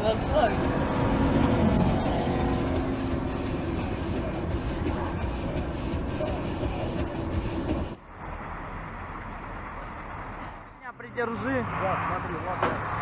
Vallahi. Меня придержи. Да, смотри, ладно.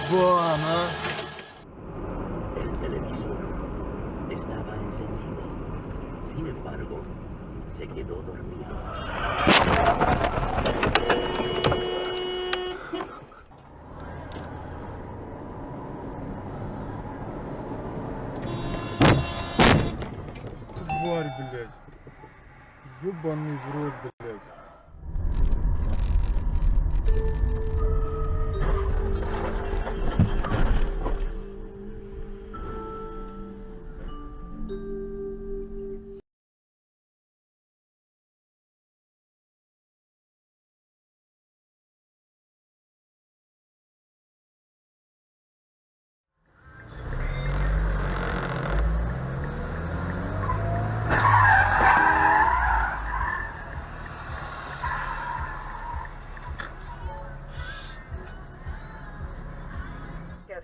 Ебана. El televisor estaba encendido. Sin embargo, se quedó dormido. Тварь, блядь. Ёбаный в рот, блядь.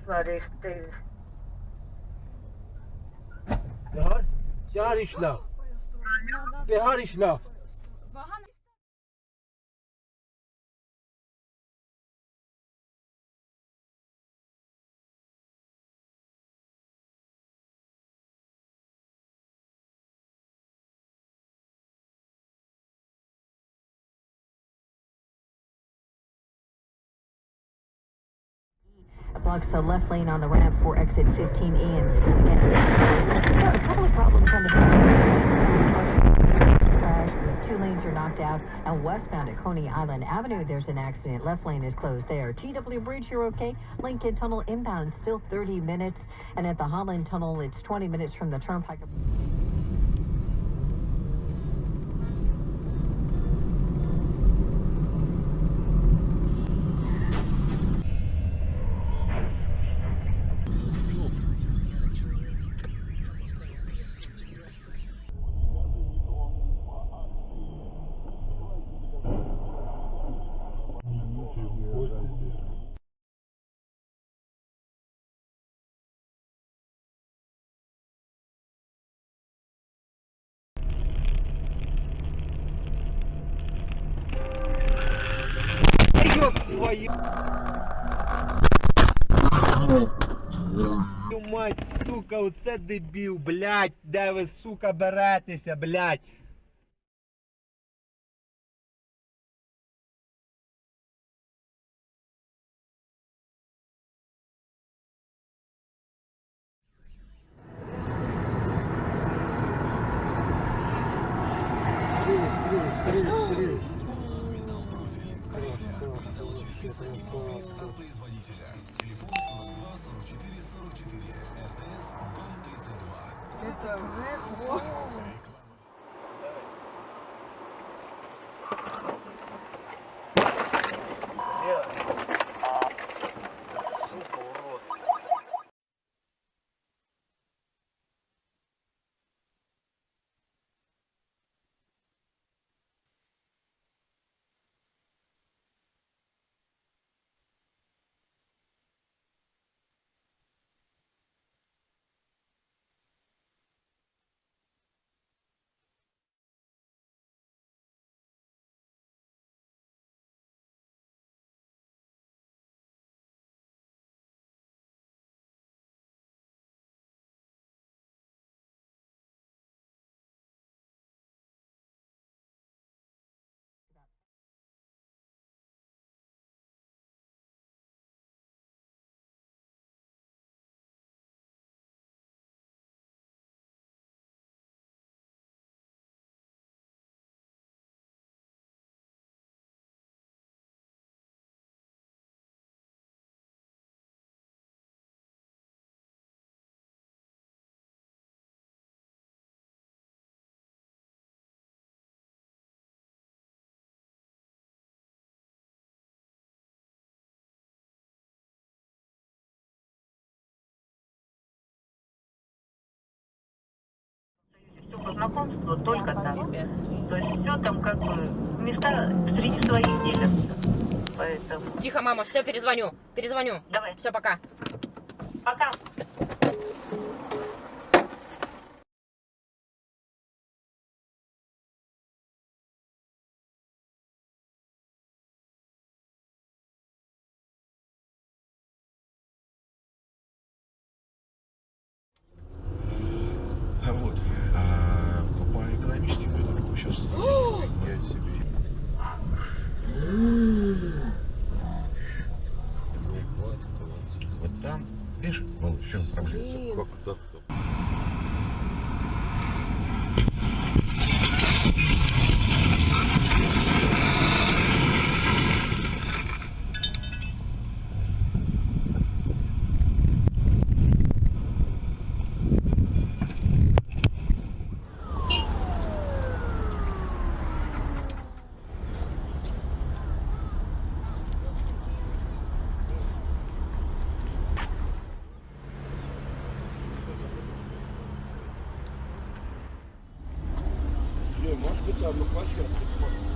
Not they Det har işler. Det har işler. Blocks the left lane on the ramp for exit 15E and a couple of problems on the crash. Two lanes are knocked out, and westbound at Coney Island Avenue there's an accident. Left lane is closed there. TW Bridge, you're okay. Lincoln Tunnel inbound still 30 minutes, and at the Holland Tunnel it's 20 minutes from the turnpike. Ёб твою мать, сука, оце дебіл, блядь, де ви, сука, беретеся, блядь. Стрелись. Производителя. Телефон 42 44 44. РТС БАМ 32. знакомства только так. То есть все там как бы места среди своих делятся. Поэтому. Тихо, мама, все, перезвоню. Перезвоню. Давай. Все, пока. Пока. Вот. По экономическим делам сейчас я себе. Вот там, видишь, вон, в чем проблема? Как так-то? Может быть, одну площадку.